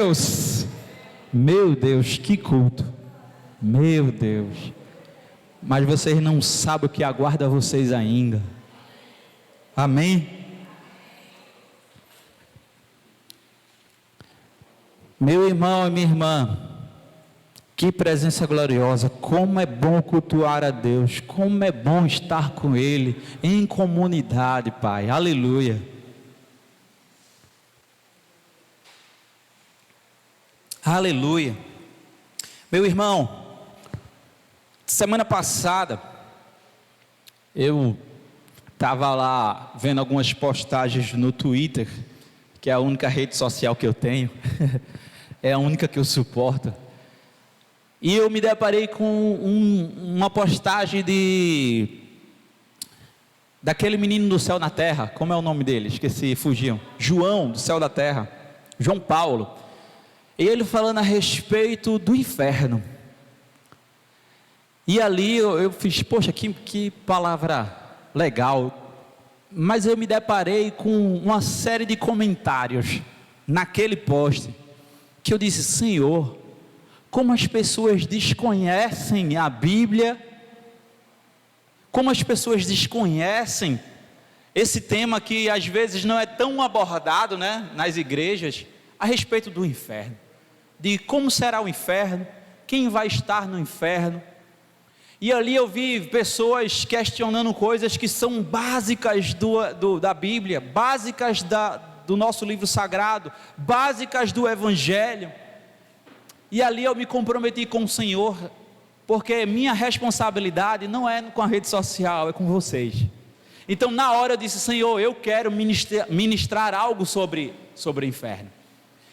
Deus, meu Deus, que culto, meu Deus, mas vocês não sabem o que aguarda vocês ainda, amém? Meu irmão e minha irmã, que presença gloriosa, como é bom cultuar a Deus, como é bom estar com Ele, em comunidade, Pai, aleluia. Aleluia. Meu irmão, semana passada eu estava lá vendo algumas postagens no Twitter, que é a única rede social que eu tenho, é a única que eu suporto, e eu me deparei com uma postagem daquele menino do céu na terra, como é o nome dele? Esqueci, fugiam. João do céu da terra, João Paulo. E ele falando a respeito do inferno. E ali eu fiz, poxa, que palavra legal. Mas eu me deparei com uma série de comentários naquele post, que eu disse, Senhor, como as pessoas desconhecem a Bíblia, como as pessoas desconhecem esse tema que às vezes não é tão abordado, né, nas igrejas, a respeito do inferno. De como será o inferno, quem vai estar no inferno. E ali eu vi pessoas questionando coisas que são básicas da Bíblia, básicas do nosso livro sagrado, básicas do Evangelho. E ali eu me comprometi com o Senhor, porque minha responsabilidade não é com a rede social, é com vocês. Então na hora eu disse, Senhor, eu quero ministrar algo sobre o inferno.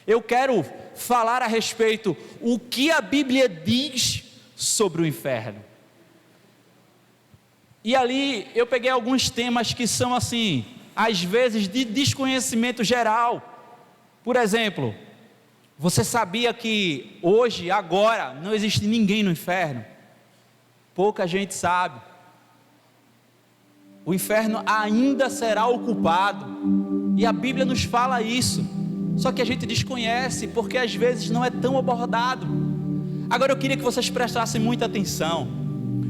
Eu quero falar a respeito o que a Bíblia diz sobre o inferno. E ali eu peguei alguns temas que são assim, às vezes de desconhecimento geral. Por exemplo, você sabia que hoje, agora, não existe ninguém no inferno? Pouca gente sabe. O inferno ainda será ocupado, e a Bíblia nos fala isso. Só que a gente desconhece, porque às vezes não é tão abordado. Agora eu queria que vocês prestassem muita atenção,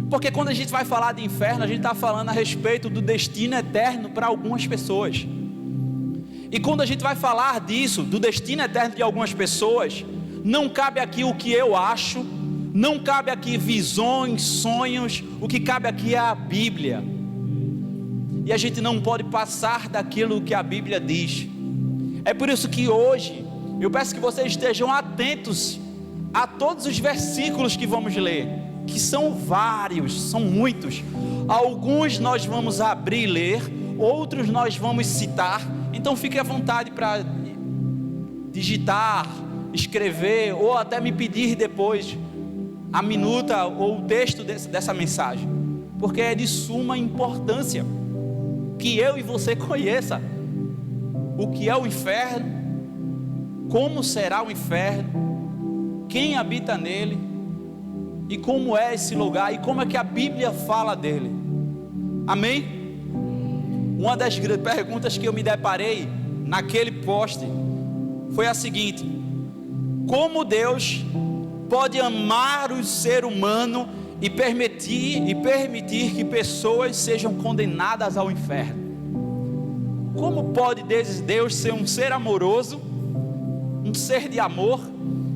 porque quando a gente vai falar de inferno, a gente está falando a respeito do destino eterno para algumas pessoas. E quando a gente vai falar disso, do destino eterno de algumas pessoas, não cabe aqui o que eu acho, não cabe aqui visões, sonhos, o que cabe aqui é a Bíblia. E a gente não pode passar daquilo que a Bíblia diz. É por isso que hoje, eu peço que vocês estejam atentos a todos os versículos que vamos ler, que são vários, são muitos. Alguns nós vamos abrir e ler, outros nós vamos citar. Então fique à vontade para digitar, escrever, ou até me pedir depois a minuta ou o texto dessa mensagem, porque é de suma importância que eu e você conheça o que é o inferno, como será o inferno, quem habita nele, e como é esse lugar, e como é que a Bíblia fala dele, amém? Uma das perguntas que eu me deparei naquele post foi a seguinte: como Deus pode amar o ser humano e permitir que pessoas sejam condenadas ao inferno? Como pode Deus ser um ser amoroso, um ser de amor,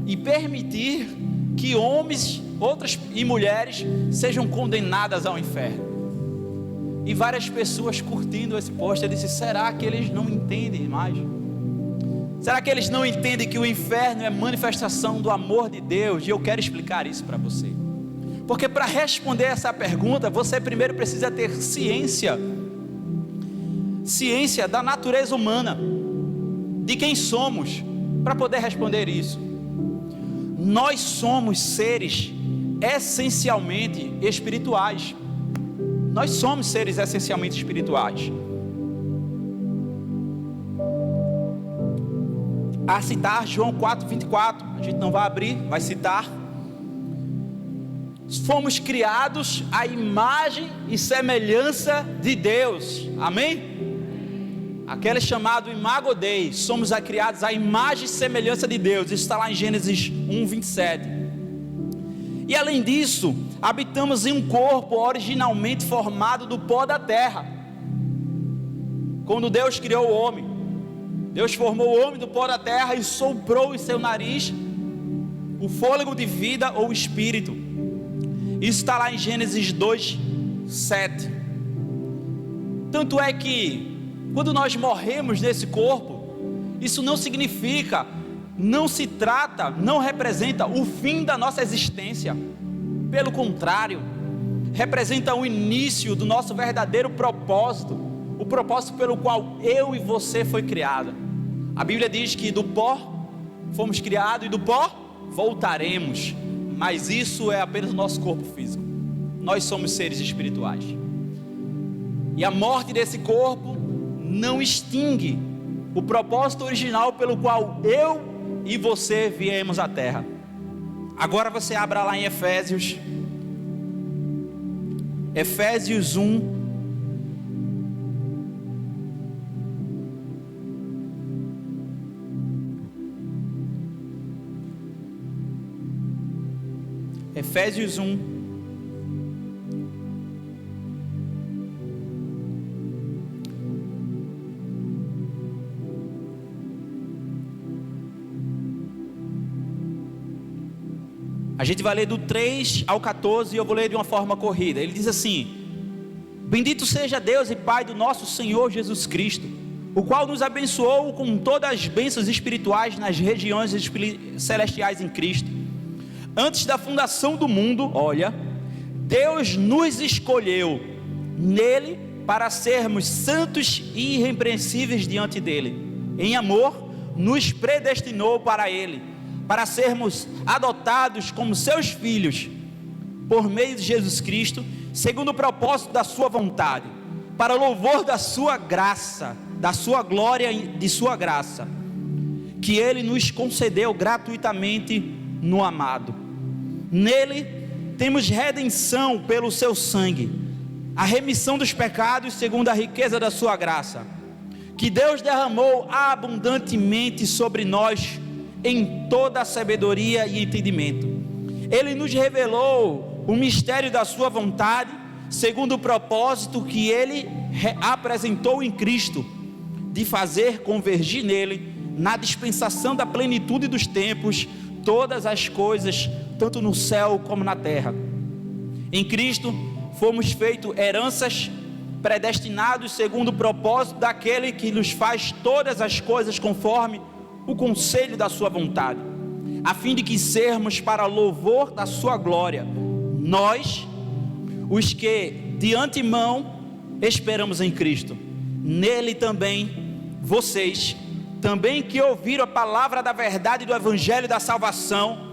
e permitir que homens, outras e mulheres sejam condenadas ao inferno? E várias pessoas curtindo esse post, eu disse, será que eles não entendem mais? Será que eles não entendem que o inferno é manifestação do amor de Deus? E eu quero explicar isso para você. Porque para responder essa pergunta, você primeiro precisa ter ciência da natureza humana, de quem somos, para poder responder isso. Nós somos seres essencialmente espirituais. Nós somos seres essencialmente espirituais. A citar João 4:24, a gente não vai abrir, vai citar. Fomos criados à imagem e semelhança de Deus, amém? aquele chamado imago Dei, somos criados à imagem e semelhança de Deus. Isso está lá em Gênesis 1:27. E além disso, habitamos em um corpo originalmente formado do pó da terra. Quando Deus criou o homem, Deus formou o homem do pó da terra e soprou em seu nariz o fôlego de vida ou espírito. Isso está lá em Gênesis 2:7. Tanto é que quando nós morremos nesse corpo, isso não significa, não se trata, não representa o fim da nossa existência. Pelo contrário, representa o início do nosso verdadeiro propósito, o propósito pelo qual eu e você foi criado. A Bíblia diz que do pó fomos criados e do pó voltaremos, mas isso é apenas o nosso corpo físico. Nós somos seres espirituais. E a morte desse corpo não extingue o propósito original pelo qual eu e você viemos à terra. Agora você abra lá em Efésios 1. Efésios 1. A gente vai ler do 3 ao 14 e eu vou ler de uma forma corrida. Ele diz assim: Bendito seja Deus e Pai do nosso Senhor Jesus Cristo, o qual nos abençoou com todas as bênçãos espirituais nas regiões celestiais em Cristo. Antes da fundação do mundo, olha, Deus nos escolheu nele para sermos santos e irrepreensíveis diante dele. Em amor, nos predestinou para ele, para sermos adotados como seus filhos, por meio de Jesus Cristo, segundo o propósito da sua vontade, para louvor da sua graça, da sua glória e de sua graça, que ele nos concedeu gratuitamente no amado. Nele temos redenção pelo seu sangue, a remissão dos pecados segundo a riqueza da sua graça, que Deus derramou abundantemente sobre nós em toda a sabedoria e entendimento. Ele nos revelou o mistério da sua vontade, segundo o propósito que ele apresentou em Cristo, de fazer convergir nele, na dispensação da plenitude dos tempos, todas as coisas, tanto no céu como na terra. Em Cristo fomos feitos heranças, predestinados segundo o propósito daquele que nos faz todas as coisas conforme o conselho da sua vontade, a fim de que sermos para louvor da sua glória, nós, os que de antemão esperamos em Cristo. Nele também, vocês, também que ouviram a palavra da verdade do evangelho da salvação,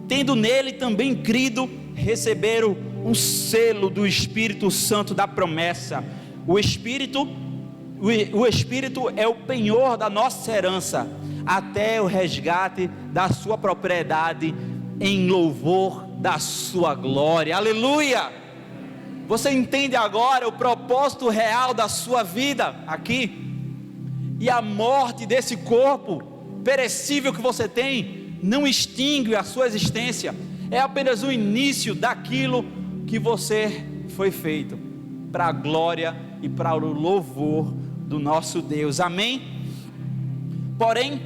tendo nele também crido, receberam o selo do Espírito Santo da promessa. O Espírito é o penhor da nossa herança, até o resgate da sua propriedade, em louvor da sua glória. Aleluia! Você entende agora o propósito real da sua vida aqui? E a morte desse corpo perecível que você tem não extingue a sua existência, é apenas o início daquilo que você foi feito, para a glória e para o louvor do nosso Deus. Amém? Porém,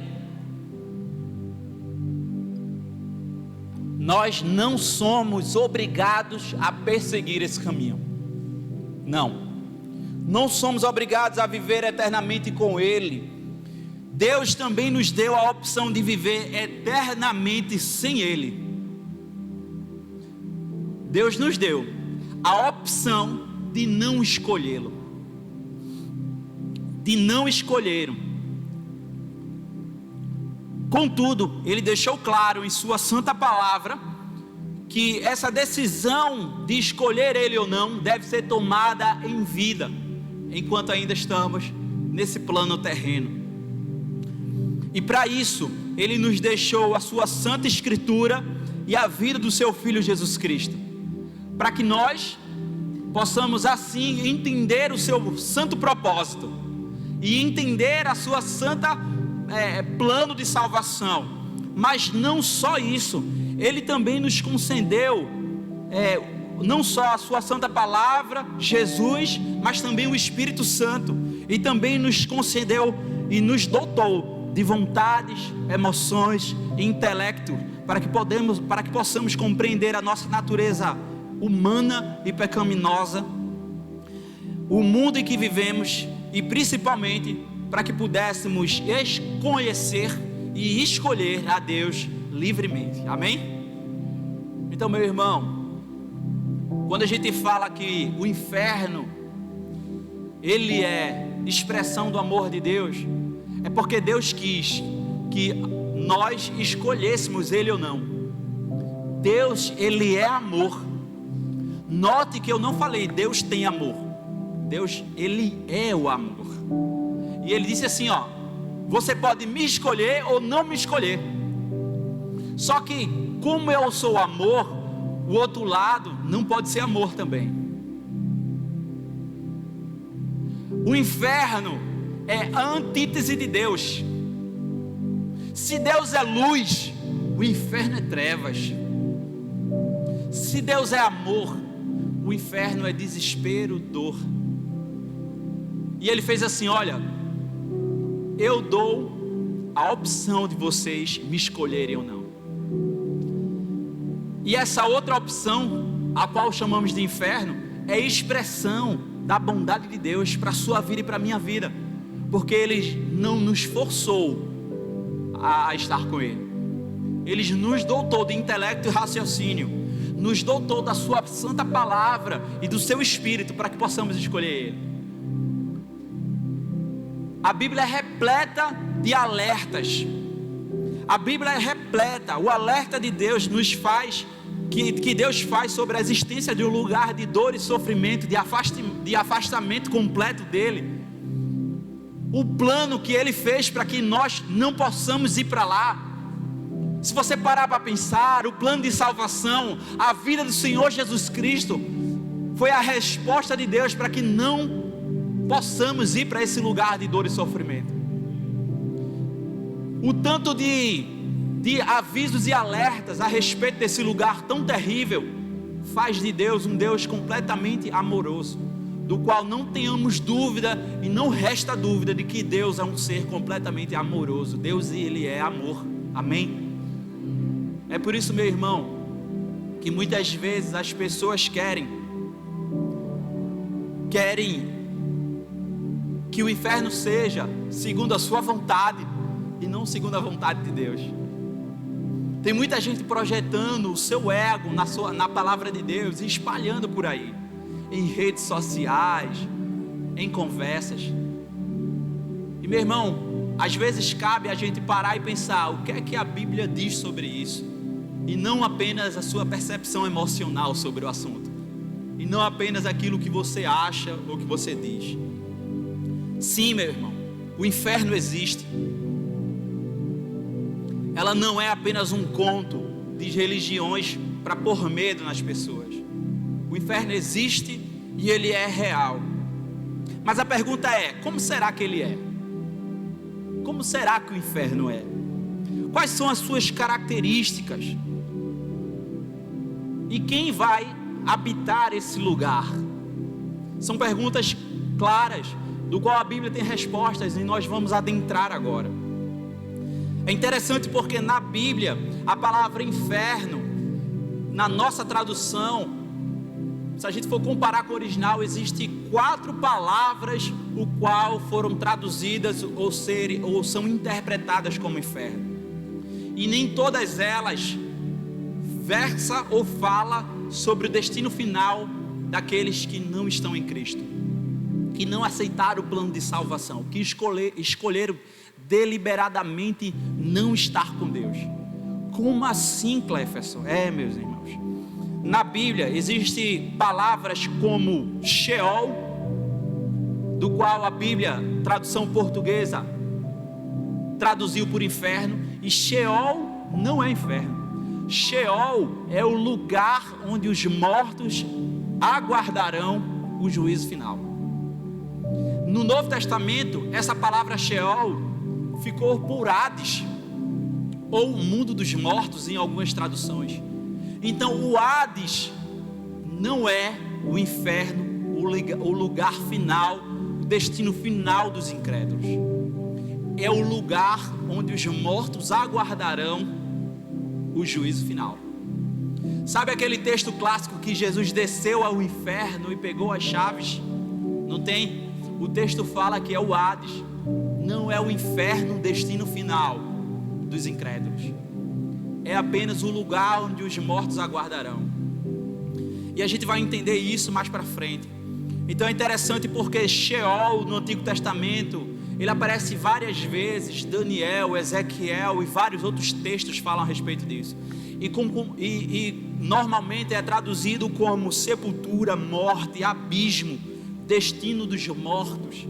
nós não somos obrigados a perseguir esse caminho. Não somos obrigados a viver eternamente com Ele. Deus também nos deu a opção de viver eternamente sem Ele. Deus nos deu a opção de não escolhê-lo, de não escolher. Contudo, Ele deixou claro em sua santa palavra que essa decisão de escolher Ele ou não deve ser tomada em vida, enquanto ainda estamos nesse plano terreno. E para isso, Ele nos deixou a sua santa escritura e a vida do seu Filho Jesus Cristo, para que nós possamos assim entender o seu santo propósito e entender a sua santa plano de salvação. Mas não só isso, Ele também nos concedeu não só a sua santa palavra, Jesus, mas também o Espírito Santo, e também nos concedeu e nos dotou de vontades, emoções e intelecto, para que possamos compreender a nossa natureza humana e pecaminosa, o mundo em que vivemos, e principalmente para que pudéssemos conhecer e escolher a Deus livremente. Amém? Então, meu irmão, quando a gente fala que o inferno ele é expressão do amor de Deus, é porque Deus quis que nós escolhêssemos Ele ou não. Deus, Ele é amor. Note que eu não falei Deus tem amor. Deus, Ele é o amor. E Ele disse assim, você pode me escolher ou não me escolher. Só que como eu sou amor, o outro lado não pode ser amor também. O inferno é a antítese de Deus. Se Deus é luz, o inferno é trevas. Se Deus é amor, o inferno é desespero, dor. E Ele fez assim, olha, eu dou a opção de vocês me escolherem ou não. E essa outra opção, a qual chamamos de inferno, é expressão da bondade de Deus para a sua vida e para a minha vida, porque Ele não nos forçou a estar com Ele. Ele nos dotou de intelecto e raciocínio, nos dotou da sua santa palavra e do seu Espírito para que possamos escolher Ele. A Bíblia é repleta de alertas. A Bíblia é repleta, o alerta de Deus nos faz, que Deus faz sobre a existência de um lugar de dor e sofrimento, de afastamento completo dEle. O plano que Ele fez para que nós não possamos ir para lá. Se você parar para pensar, o plano de salvação, a vida do Senhor Jesus Cristo, foi a resposta de Deus para que não possamos ir para esse lugar de dor e sofrimento. O tanto de avisos e alertas a respeito desse lugar tão terrível, faz de Deus um Deus completamente amoroso, do qual não tenhamos dúvida e não resta dúvida de que Deus é um ser completamente amoroso. Deus, Ele é amor. Amém? É por isso, meu irmão, que muitas vezes as pessoas querem que o inferno seja segundo a sua vontade e não segundo a vontade de Deus. Tem muita gente projetando o seu ego na palavra de Deus e espalhando por aí, em redes sociais, em conversas. E meu irmão, às vezes cabe a gente parar e pensar o que é que a Bíblia diz sobre isso, e não apenas a sua percepção emocional sobre o assunto, e não apenas aquilo que você acha ou que você diz. Sim, meu irmão, o inferno existe. Ela não é apenas um conto de religiões para pôr medo nas pessoas. O inferno existe e ele é real. Mas a pergunta é, como será que ele é? Como será que o inferno é? Quais são as suas características? E quem vai habitar esse lugar? São perguntas claras, do qual a Bíblia tem respostas, e nós vamos adentrar agora. É interessante porque na Bíblia, a palavra inferno, na nossa tradução, se a gente for comparar com o original, existem 4 palavras o qual foram traduzidas ou são interpretadas como inferno. E nem todas elas versa ou fala sobre o destino final daqueles que não estão em Cristo, que não aceitaram o plano de salvação, que escolheram deliberadamente não estar com Deus. Como assim, Cleferson? Meus irmãos, na Bíblia existem palavras como Sheol, do qual a Bíblia, tradução portuguesa, traduziu por inferno. E Sheol não é inferno. Sheol é o lugar onde os mortos aguardarão o juízo final. No Novo Testamento, essa palavra Sheol ficou por Hades, ou mundo dos mortos em algumas traduções. Então o Hades não é o inferno, o lugar final, o destino final dos incrédulos. É o lugar onde os mortos aguardarão o juízo final. Sabe aquele texto clássico que Jesus desceu ao inferno e pegou as chaves? Não tem? O texto fala que é o Hades. Não é o inferno o destino final dos incrédulos. É apenas o lugar onde os mortos aguardarão. E a gente vai entender isso mais para frente. Então é interessante porque Sheol no Antigo Testamento, ele aparece várias vezes. Daniel, Ezequiel e vários outros textos falam a respeito disso. E normalmente é traduzido como sepultura, morte, abismo, destino dos mortos.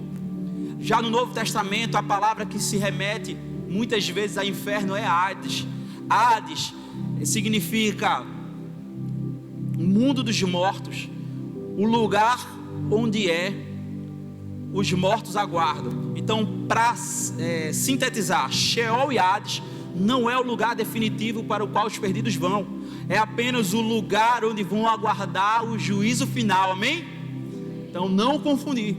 Já no Novo Testamento, a palavra que se remete muitas vezes a inferno é Hades. Hades significa o mundo dos mortos, o lugar onde os mortos aguardam. Então, para sintetizar, Sheol e Hades não é o lugar definitivo para o qual os perdidos vão, é apenas o lugar onde vão aguardar o juízo final, amém? Então não confundir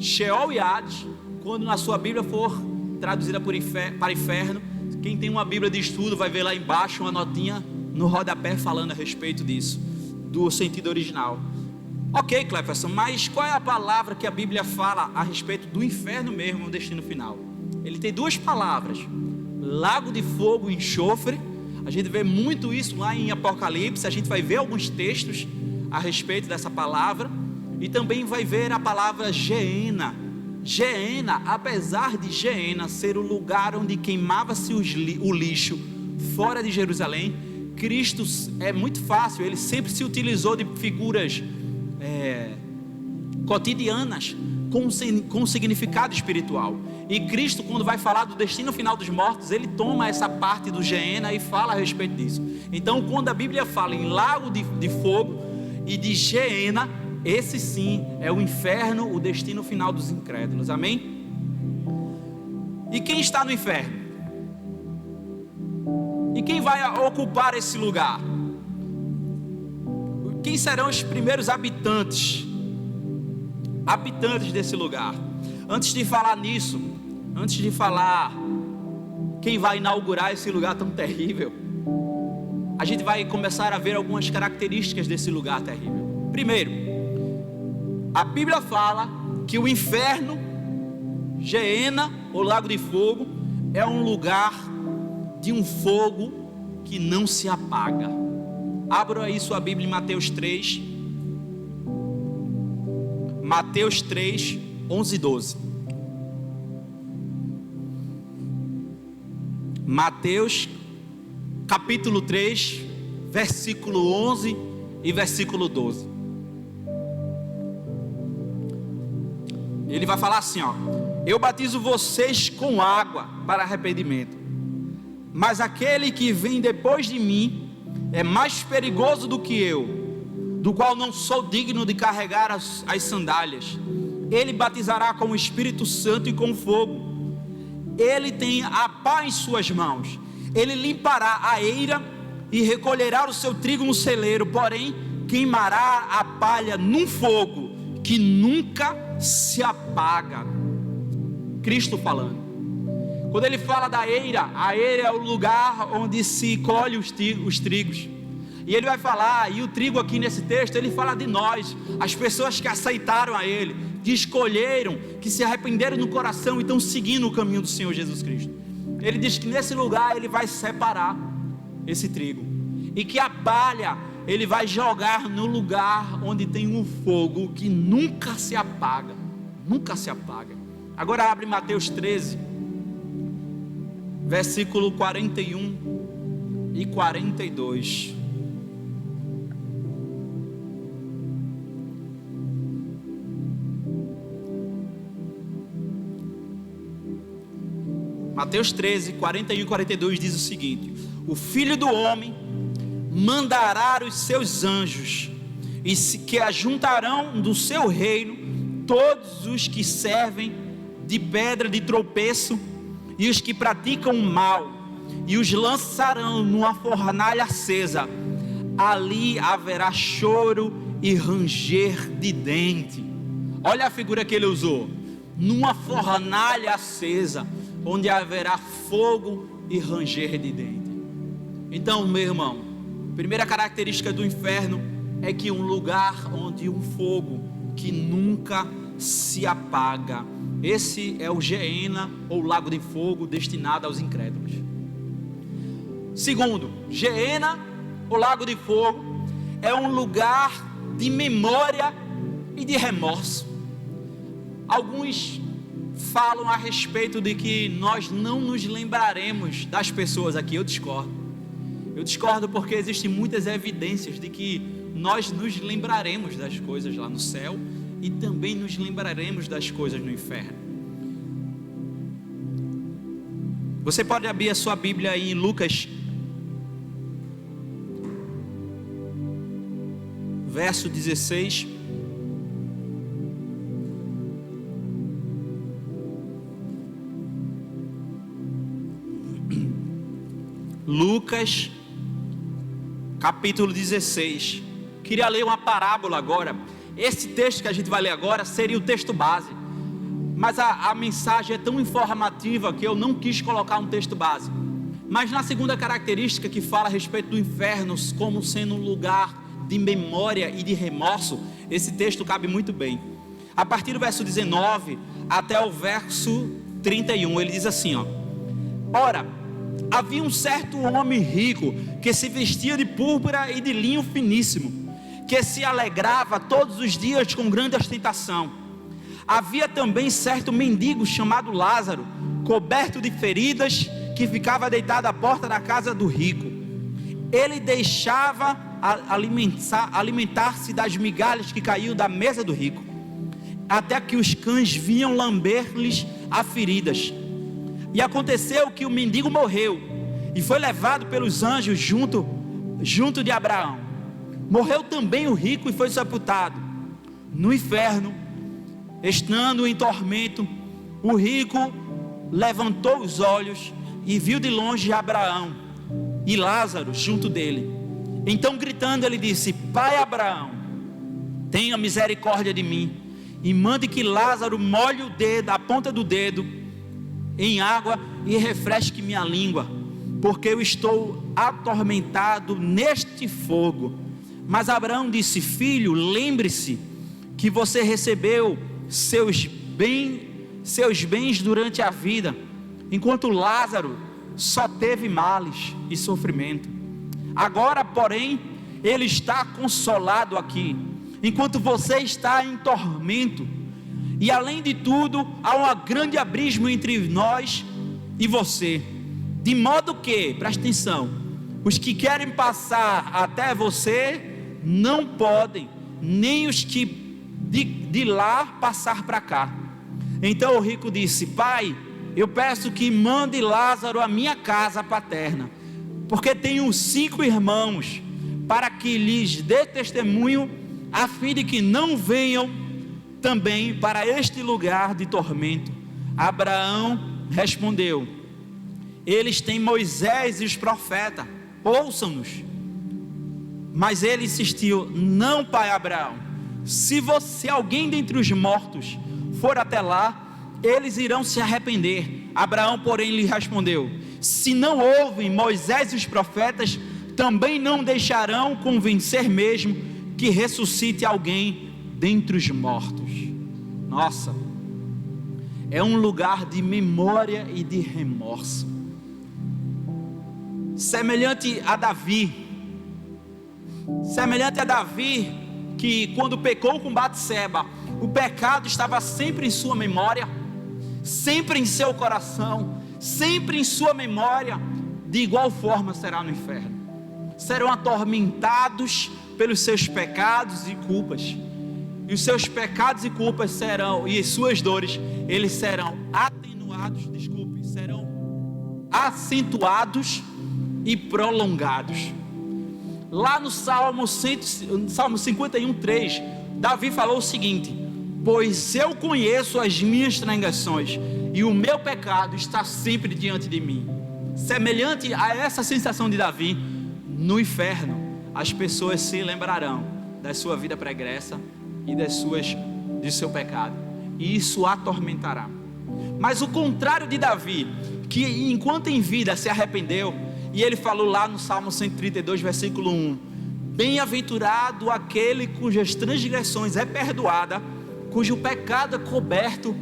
Sheol e Hades. Quando na sua Bíblia for traduzida para inferno, quem tem uma Bíblia de estudo vai ver lá embaixo uma notinha no rodapé falando a respeito disso, do sentido original. Ok, Cleverson, mas qual é a palavra que a Bíblia fala a respeito do inferno mesmo, o destino final? Ele tem duas palavras: lago de fogo e enxofre. A gente vê muito isso lá em Apocalipse. A gente vai ver alguns textos a respeito dessa palavra, e também vai ver a palavra Geena. Geena, apesar de Geena ser o lugar onde queimava-se o lixo fora de Jerusalém, Cristo, é muito fácil, ele sempre se utilizou de figuras cotidianas com significado espiritual. E Cristo, quando vai falar do destino final dos mortos, ele toma essa parte do Geena e fala a respeito disso. Então, quando a Bíblia fala em lago de fogo e de Geena, esse sim é o inferno, o destino final dos incrédulos, amém? E quem está no inferno? E quem vai ocupar esse lugar? Quem serão os primeiros habitantes desse lugar? Antes de falar nisso, antes de falar quem vai inaugurar esse lugar tão terrível, a gente vai começar a ver algumas características desse lugar terrível. Primeiro, a Bíblia fala que o inferno, Geena, ou lago de fogo, é um lugar de um fogo que não se apaga. Abra aí sua Bíblia em Mateus 3, Mateus 3, 11 e 12. Mateus capítulo 3, versículo 11 e versículo 12. Ele vai falar assim, ó: eu batizo vocês com água para arrependimento, mas aquele que vem depois de mim é mais perigoso do que eu, do qual não sou digno de carregar as sandálias. Ele batizará com o Espírito Santo e com fogo. Ele tem a pá em suas mãos. Ele limpará a eira e recolherá o seu trigo no celeiro, porém queimará a palha num fogo que nunca se apaga. Cristo falando. Quando ele fala da eira, a eira é o lugar onde se colhe os trigos. E ele vai falar, e o trigo aqui nesse texto, ele fala de nós, as pessoas que aceitaram a ele, que escolheram, que se arrependeram no coração e estão seguindo o caminho do Senhor Jesus Cristo. Ele diz que nesse lugar ele vai separar esse trigo, e que a palha ele vai jogar no lugar onde tem um fogo que nunca se apaga. Nunca se apaga. Agora abre Mateus 13, versículo 41 e 42. Mateus 13, 41 e 42 diz o seguinte: o Filho do Homem mandará os seus anjos, e que ajuntarão do seu reino todos os que servem de pedra de tropeço e os que praticam o mal, e os lançarão numa fornalha acesa. Ali haverá choro e ranger de dente. Olha a figura que ele usou: numa fornalha acesa, onde haverá fogo e ranger de dente. Então, meu irmão, a primeira característica do inferno é que um lugar onde um fogo que nunca se apaga. Esse é o Geena, ou lago de fogo, destinado aos incrédulos. Segundo, Geena, o lago de fogo, é um lugar de memória e de remorso. Alguns falam a respeito de que nós não nos lembraremos das pessoas aqui. Eu discordo porque existem muitas evidências de que nós nos lembraremos das coisas lá no céu e também nos lembraremos das coisas no inferno. Você pode abrir a sua Bíblia aí em Lucas, verso 16. Lucas, capítulo 16. Queria ler uma parábola agora. Esse texto que a gente vai ler agora seria o texto base, mas a mensagem é tão informativa que eu não quis colocar um texto base. Mas na segunda característica, que fala a respeito do inferno como sendo um lugar de memória e de remorso, esse texto cabe muito bem. A partir do verso 19 até o verso 31, ele diz assim, ó: Ora, havia um certo homem rico que se vestia de púrpura e de linho finíssimo, que se alegrava todos os dias com grande ostentação. Havia também certo mendigo chamado Lázaro, coberto de feridas, que ficava deitado à porta da casa do rico. Ele deixava alimentar-se das migalhas que caíam da mesa do rico, até que os cães vinham lamber-lhes as feridas. E aconteceu que o mendigo morreu e foi levado pelos anjos junto de Abraão. Morreu também o rico e foi sepultado. No inferno, estando em tormento, o rico levantou os olhos e viu de longe Abraão e Lázaro junto dele. Então, gritando, ele disse: Pai Abraão, tenha misericórdia de mim e mande que Lázaro molhe o dedo, a ponta do dedo, em água e refresque minha língua, porque eu estou atormentado neste fogo. Mas Abraão disse: Filho, lembre-se que você recebeu seus bens durante a vida, enquanto Lázaro só teve males e sofrimento. Agora, porém, ele está consolado aqui, enquanto você está em tormento. E além de tudo, há um grande abismo entre nós e você, de modo que, presta atenção, os que querem passar até você não podem, nem os que de lá passar para cá. Então o rico disse: Pai, eu peço que mande Lázaro à minha casa paterna, porque tenho 5 irmãos, para que lhes dê testemunho, a fim de que não venham também para este lugar de tormento. Abraão respondeu: Eles têm Moisés e os profetas, ouçam-nos. Mas ele insistiu: Não, pai Abraão, se alguém dentre os mortos for até lá, eles irão se arrepender. Abraão, porém, lhe respondeu: Se não ouvem Moisés e os profetas, também não deixarão convencer mesmo que ressuscite alguém dentre os mortos. Nossa, é um lugar de memória e de remorso, semelhante a Davi, que quando pecou com Batseba, o pecado estava sempre em sua memória, sempre em seu coração, sempre em sua memória. De igual forma será no inferno. Serão atormentados pelos seus pecados e culpas, e os seus pecados e culpas serão, e as suas dores, eles serão serão acentuados e prolongados. Lá no Salmo 51:3, Davi falou o seguinte: pois eu conheço as minhas transgressões e o meu pecado está sempre diante de mim. Semelhante a essa sensação de Davi, no inferno as pessoas se lembrarão da sua vida pregressa e de seu pecado, e isso atormentará. Mas o contrário de Davi, que enquanto em vida se arrependeu, e ele falou lá no Salmo 132, versículo 1: bem-aventurado aquele cujas transgressões é perdoada, cujo pecado é coberto.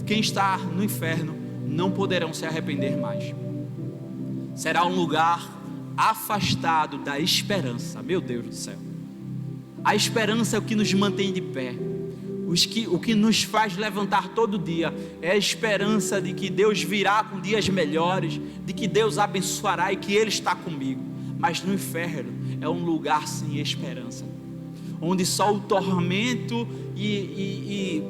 Quem está no inferno não poderão se arrepender mais. Será um lugar afastado da esperança. Meu Deus do céu, a esperança é o que nos mantém de pé. O que nos faz levantar todo dia é a esperança de que Deus virá com dias melhores, de que Deus abençoará e que Ele está comigo. Mas no inferno é um lugar sem esperança, onde só o tormento e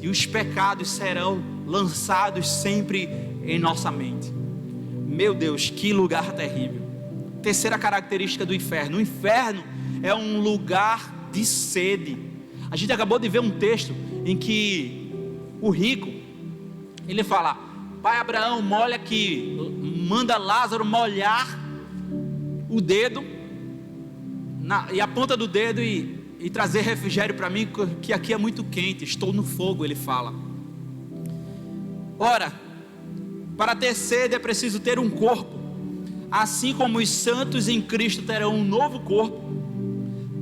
os pecados serão lançados sempre em nossa mente. Meu Deus, que lugar terrível. Terceira característica do inferno: o inferno é um lugar de sede. A gente acabou de ver um texto em que o rico, ele fala: pai Abraão, molha aqui, manda Lázaro molhar o dedo e a ponta do dedo e trazer refrigério para mim, que aqui é muito quente, estou no fogo, ele fala. Ora, para ter sede é preciso ter um corpo, assim como os santos em Cristo terão um novo corpo,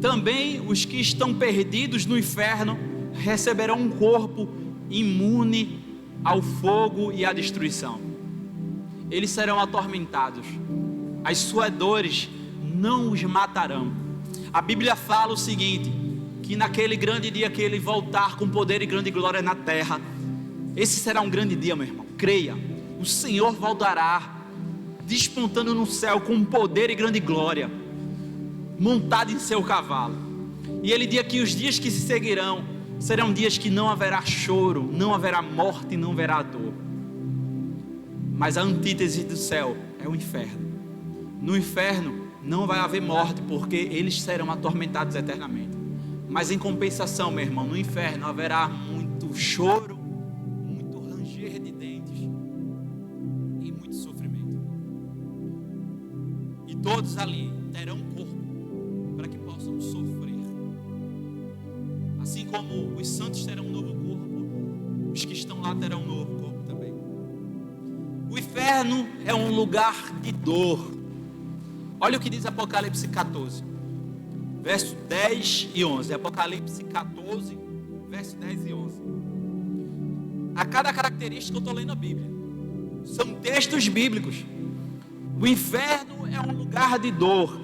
também os que estão perdidos no inferno receberão um corpo imune ao fogo e à destruição. Eles serão atormentados, as suas dores não os matarão. A Bíblia fala o seguinte: que naquele grande dia que Ele voltar com poder e grande glória na terra, esse será um grande dia, meu irmão, creia. O Senhor voltará despontando no céu com poder e grande glória, montado em seu cavalo. E Ele diz que os dias que se seguirão serão dias que não haverá choro, não haverá morte, não haverá dor. Mas a antítese do céu é o inferno. No inferno não vai haver morte, porque eles serão atormentados eternamente. Mas em compensação, meu irmão, no inferno haverá muito choro, muito ranger de dentes e muito sofrimento. E todos ali terão um corpo para que possam sofrer. Assim como os santos terão um novo corpo, os que estão lá terão um novo corpo também. O inferno é um lugar de dor. Olha o que diz Apocalipse 14, verso 10 e 11. Apocalipse 14, verso 10 e 11. A cada característica eu estou lendo a Bíblia. São textos bíblicos. O inferno é um lugar de dor.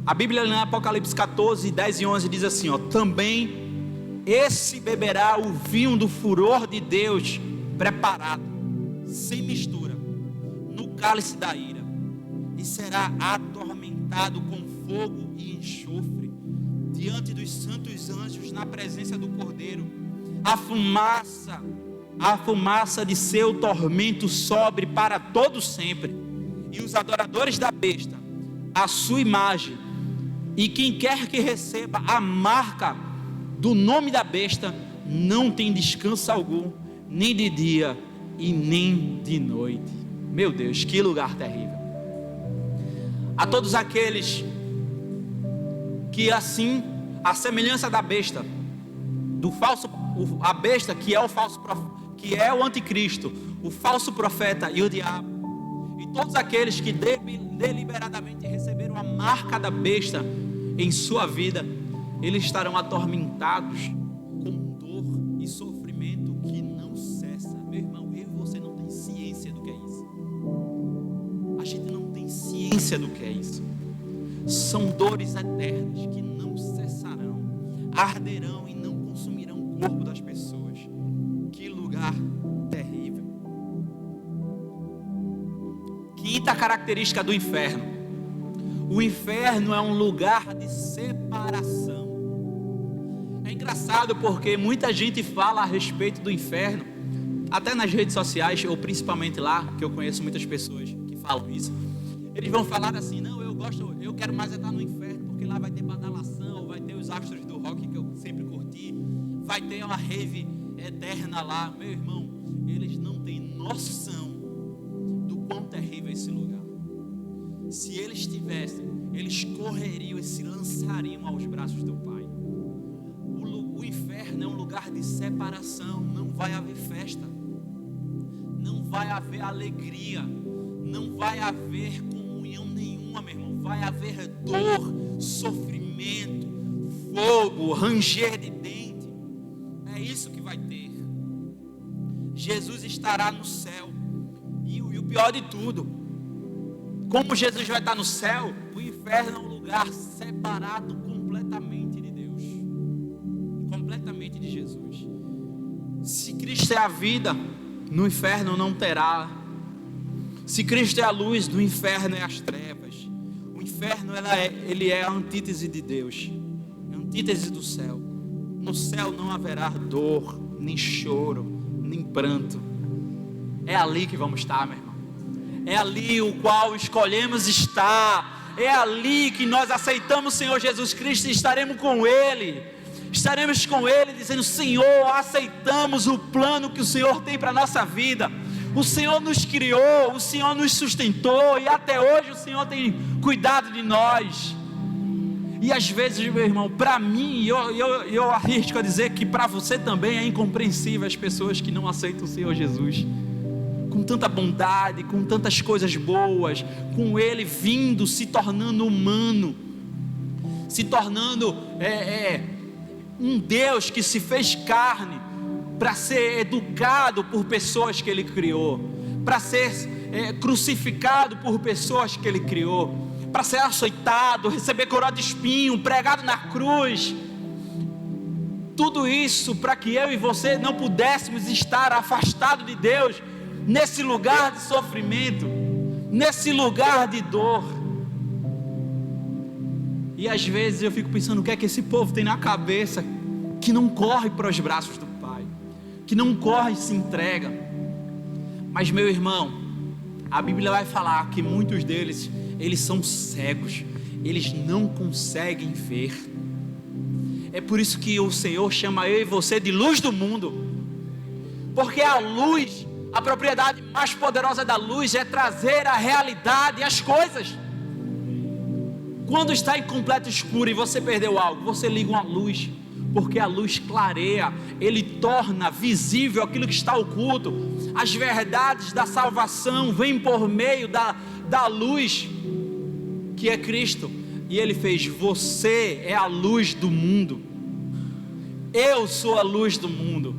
A Bíblia em Apocalipse 14, 10 e 11 diz assim: também esse beberá o vinho do furor de Deus, preparado, sem mistura, no cálice da ira, e será atormentado com fogo e enxofre, diante dos santos anjos, na presença do Cordeiro. A fumaça de seu tormento sobe para todo sempre, e os adoradores da besta, a sua imagem, e quem quer que receba a marca do nome da besta, não tem descanso algum, nem de dia e nem de noite. Meu Deus, que lugar terrível. A todos aqueles que, assim, a semelhança da besta, a besta que é o falso profeta, que é o anticristo, o falso profeta e o diabo, e todos aqueles que deliberadamente receberam a marca da besta em sua vida, eles estarão atormentados com dor e sofrimento que não cessa. Meu irmão, eu e você não tem ciência do que é isso. A gente não tem ciência do que é isso. São dores eternas que não cessarão, arderão e não consumirão o corpo das pessoas. Que lugar terrível. Quinta característica do inferno: o inferno é um lugar de separação. É engraçado porque muita gente fala a respeito do inferno, até nas redes sociais, ou principalmente lá, que eu conheço muitas pessoas que falam isso. Eles vão falar assim: não, eu quero mais estar no inferno, porque lá vai ter badalação, vai ter os astros do rock que eu sempre curti, vai ter uma rave eterna lá. Meu irmão, eles não têm noção do quão terrível é esse lugar. Se eles tivessem, eles correriam e se lançariam aos braços do Pai. O inferno é um lugar de separação, não vai haver festa, não vai haver alegria, não vai haver comunhão nenhuma, meu irmão. Vai haver dor, sofrimento, fogo, ranger de dente. É isso que vai ter. Jesus estará no céu. E o pior de tudo, como Jesus vai estar no céu, o inferno é um lugar separado completamente de Deus, completamente de Jesus. Se Cristo é a vida, no inferno não terá. Se Cristo é a luz, no inferno é as trevas. O inferno ele é a antítese de Deus, a antítese do céu. No céu não haverá dor, nem choro, nem pranto. É ali que vamos estar, meu irmão. É ali o qual escolhemos estar. É ali que nós aceitamos o Senhor Jesus Cristo e estaremos com Ele. Estaremos com Ele dizendo: Senhor, aceitamos o plano que o Senhor tem para a nossa vida. O Senhor nos criou, o Senhor nos sustentou, e até hoje o Senhor tem cuidado de nós. E às vezes, meu irmão, para mim, eu arrisco a dizer que para você também é incompreensível as pessoas que não aceitam o Senhor Jesus, com tanta bondade, com tantas coisas boas, com Ele vindo, se tornando humano, se tornando um Deus que se fez carne, para ser educado por pessoas que Ele criou, para ser crucificado por pessoas que Ele criou, para ser açoitado, receber coroa de espinho, pregado na cruz. Tudo isso para que eu e você não pudéssemos estar afastados de Deus, nesse lugar de sofrimento, nesse lugar de dor. E às vezes eu fico pensando: o que é que esse povo tem na cabeça, que não corre para os braços do Pai, que não corre e se entrega? Mas, meu irmão, a Bíblia vai falar que muitos deles, eles são cegos, eles não conseguem ver. É por isso que o Senhor chama eu e você de luz do mundo, porque a luz, a propriedade mais poderosa da luz é trazer a realidade, as coisas. Quando está em completo escuro e você perdeu algo, você liga uma luz, porque a luz clareia, Ele torna visível aquilo que está oculto. As verdades da salvação vêm por meio da luz, que é Cristo. E Ele fez: você é a luz do mundo, eu sou a luz do mundo.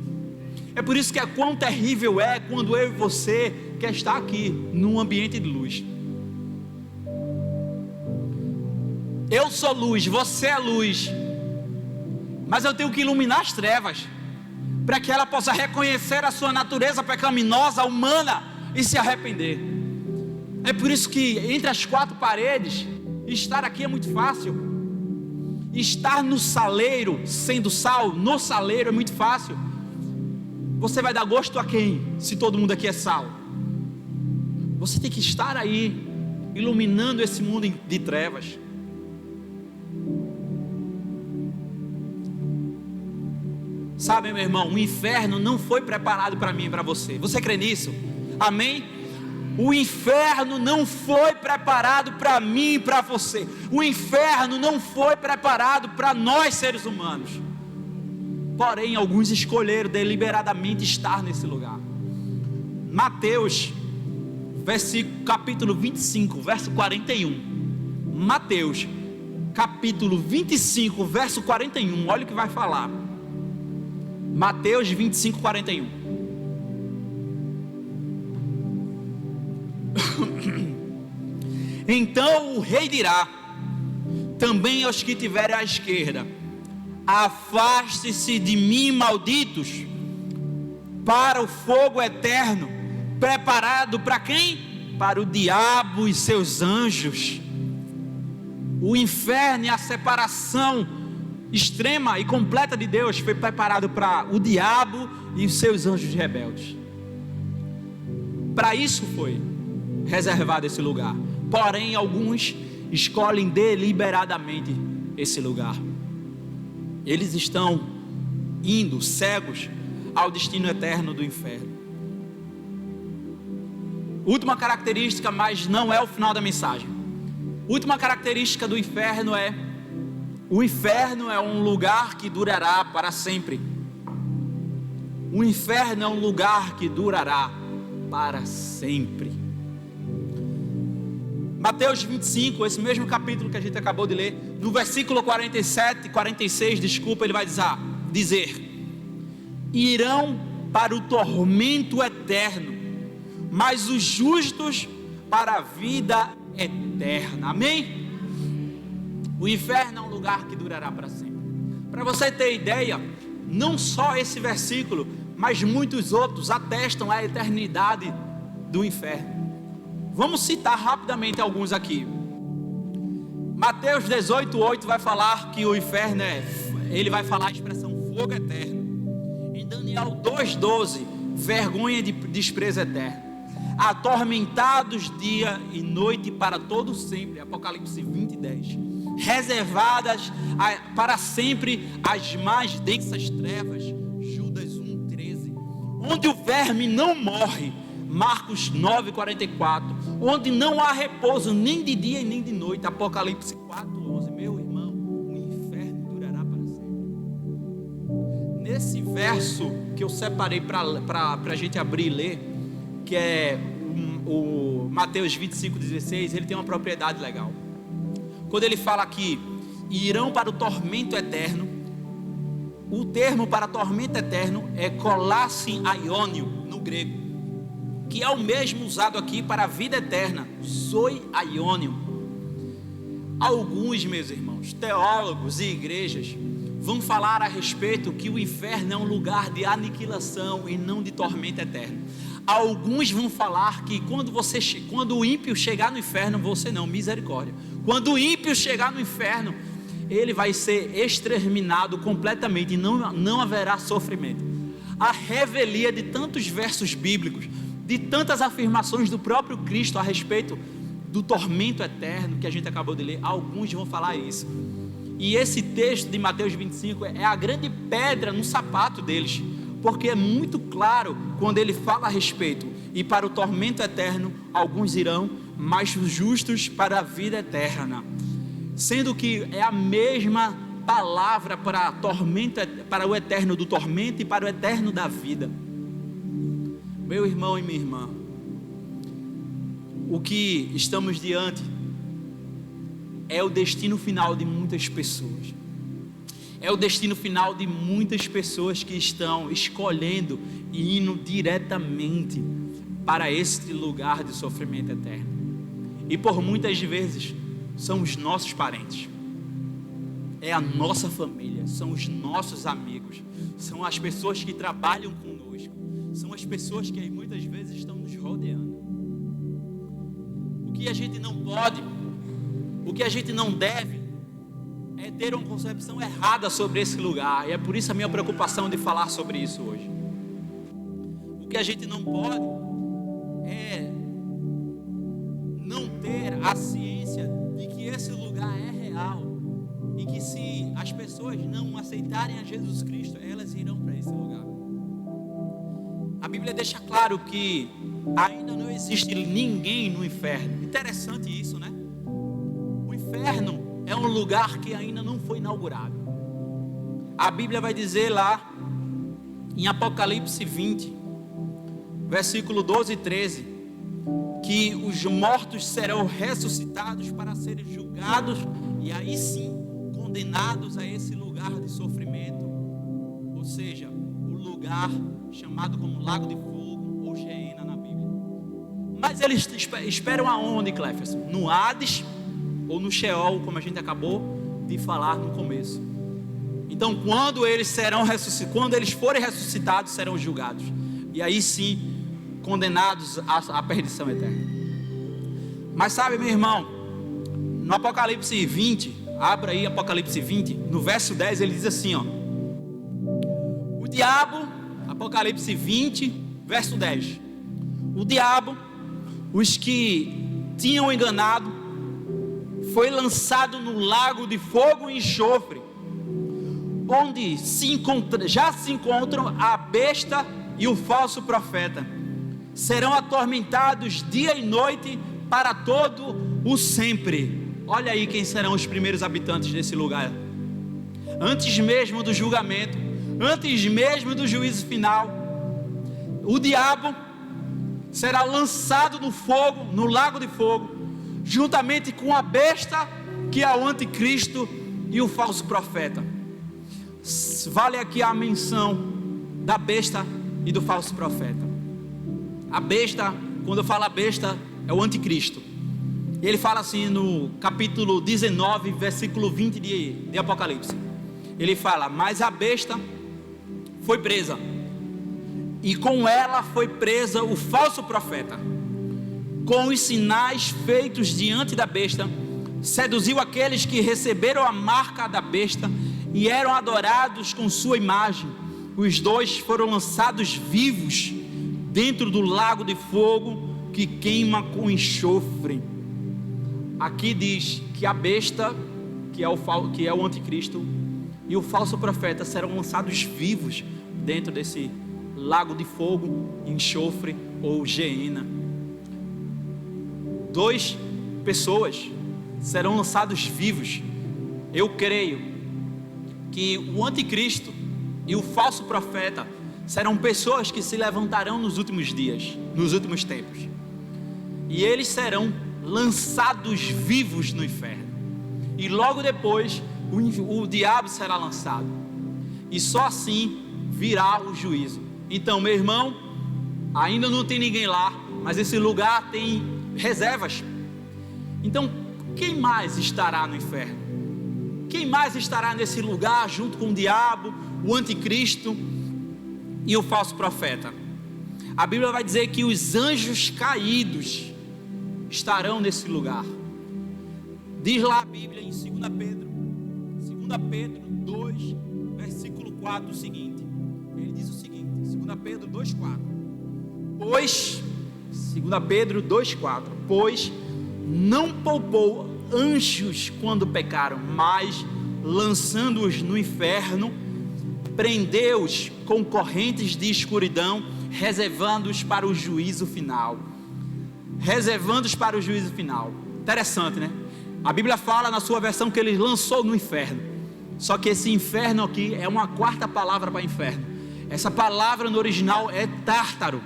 É por isso que quão terrível é quando eu e você quer estar aqui, num ambiente de luz. Eu sou luz, você é luz, mas eu tenho que iluminar as trevas, para que ela possa reconhecer a sua natureza pecaminosa, humana, e se arrepender. É por isso que entre as quatro paredes, estar aqui é muito fácil. Estar no saleiro, sendo sal, no saleiro é muito fácil. Você vai dar gosto a quem, se todo mundo aqui é sal? Você tem que estar aí, iluminando esse mundo de trevas. Sabe, meu irmão, o inferno não foi preparado para mim e para você. Você crê nisso? Amém? O inferno não foi preparado para mim e para você. O inferno não foi preparado para nós, seres humanos. Porém, alguns escolheram deliberadamente estar nesse lugar. Mateus, capítulo 25, verso 41. Mateus, capítulo 25, verso 41. Olha o que vai falar. Mateus 25, 41. Então o rei dirá também aos que tiverem à esquerda: afaste-se de mim, malditos, para o fogo eterno, preparado para quem? Para o diabo e seus anjos. O inferno e a separação extrema e completa de Deus foi preparado para o diabo e os seus anjos rebeldes. Para isso foi reservado esse lugar. Porém, alguns escolhem deliberadamente esse lugar. Eles estão indo cegos ao destino eterno do inferno. Última característica, mas não é o final da mensagem. Última característica do inferno é: o inferno é um lugar que durará para sempre. O inferno é um lugar que durará para sempre. Mateus 25, esse mesmo capítulo que a gente acabou de ler, no versículo 46, ele vai dizer: irão para o tormento eterno, mas os justos para a vida eterna. Amém? O inferno é um lugar que durará para sempre. Para você ter ideia, não só esse versículo, mas muitos outros atestam a eternidade do inferno. Vamos citar rapidamente alguns aqui. Mateus 18:8 vai falar que o inferno ele vai falar a expressão fogo eterno. Em Daniel 2:12, vergonha de desprezo eterno. Atormentados dia e noite para todo sempre. Apocalipse 20:10. Reservadas para sempre as mais densas trevas. Judas 1:13. Onde o verme não morre. Marcos 9:44. Onde não há repouso nem de dia e nem de noite. Apocalipse 4:11. Meu irmão, o inferno durará para sempre. Nesse verso que eu separei para a gente abrir e ler, que é o Mateus 25:16, ele tem uma propriedade legal. Quando ele fala aqui, irão para o tormento eterno, o termo para tormento eterno é kolassin aionion no grego, que é o mesmo usado aqui para a vida eterna, zoe aionion. Alguns, meus irmãos, teólogos e igrejas vão falar a respeito que o inferno é um lugar de aniquilação e não de tormento eterno. Alguns vão falar que quando o ímpio chegar no inferno, você não, misericórdia. Quando o ímpio chegar no inferno, ele vai ser exterminado completamente e não haverá sofrimento. A revelia de tantos versos bíblicos, de tantas afirmações do próprio Cristo a respeito do tormento eterno que a gente acabou de ler, alguns vão falar isso. E esse texto de Mateus 25 é a grande pedra no sapato deles, porque é muito claro quando ele fala a respeito, e para o tormento eterno alguns irão, mas os justos para a vida eterna, sendo que é a mesma palavra para tormento, para o eterno do tormento e para o eterno da vida. Meu irmão e minha irmã, o que estamos diante é o destino final de muitas pessoas. É o destino final de muitas pessoas que estão escolhendo e indo diretamente para esse lugar de sofrimento eterno. E por muitas vezes são os nossos parentes, é a nossa família, são os nossos amigos, são as pessoas que trabalham conosco, são as pessoas que muitas vezes estão nos rodeando. O que a gente não pode, o que a gente não deve, é ter uma concepção errada sobre esse lugar. E é por isso a minha preocupação de falar sobre isso hoje. O que a gente não pode é não ter a ciência de que esse lugar é real e que se as pessoas não aceitarem a Jesus Cristo, elas irão para esse lugar. A Bíblia deixa claro que ainda não existe ninguém no inferno. Interessante isso, né? O inferno é um lugar que ainda não foi inaugurado. A Bíblia vai dizer lá em Apocalipse 20, versículo 12 e 13, que os mortos serão ressuscitados para serem julgados e aí sim condenados a esse lugar de sofrimento, ou seja, o lugar chamado como Lago de Fogo ou Geena na Bíblia. Mas eles esperam aonde, Cléfas? No Hades ou no Sheol, como a gente acabou de falar no começo. Então, quando eles forem ressuscitados, serão julgados, e aí sim condenados à perdição eterna. Mas sabe, meu irmão, no Apocalipse 20, abra aí Apocalipse 20, no verso 10, ele diz assim, ó: o diabo, Apocalipse 20, verso 10, o diabo, os que tinham enganado, foi lançado no lago de fogo e enxofre, onde já se encontram a besta e o falso profeta. Serão atormentados dia e noite para todo o sempre. Olha aí quem serão os primeiros habitantes desse lugar. Antes mesmo do julgamento, antes mesmo do juízo final, o diabo será lançado no fogo, no lago de fogo, juntamente com a besta, que é o anticristo, e o falso profeta. Vale aqui a menção da besta e do falso profeta. A besta, quando eu falo a besta, é o anticristo. Ele fala assim no capítulo 19, versículo 20 de Apocalipse. Ele fala: mas a besta foi presa, e com ela foi presa o falso profeta. Com os sinais feitos diante da besta, seduziu aqueles que receberam a marca da besta e eram adorados com sua imagem. Os dois foram lançados vivos dentro do lago de fogo que queima com enxofre. Aqui diz que a besta, que é o anticristo, e o falso profeta serão lançados vivos dentro desse lago de fogo, enxofre ou geena. 2 pessoas serão lançados vivos. Eu creio que o anticristo e o falso profeta serão pessoas que se levantarão nos últimos dias, nos últimos tempos, e eles serão lançados vivos no inferno, e logo depois o diabo será lançado, e só assim virá o juízo. Então, meu irmão, ainda não tem ninguém lá, mas esse lugar tem reservas. Então, quem mais estará no inferno? Quem mais estará nesse lugar junto com o diabo, o anticristo e o falso profeta? A Bíblia vai dizer que os anjos caídos estarão nesse lugar. Diz lá a Bíblia em 2 Pedro 2, versículo 4 o seguinte. Ele diz o seguinte, 2 Pedro 2,4: Pois, 2 Pedro 2,4: Pois não poupou anjos quando pecaram, mas lançando-os no inferno, prendeu-os com correntes de escuridão, reservando-os para o juízo final. Reservando-os para o juízo final. Interessante, né? A Bíblia fala na sua versão que ele lançou no inferno. Só que esse inferno aqui é uma quarta palavra para inferno. Essa palavra no original é tártaro.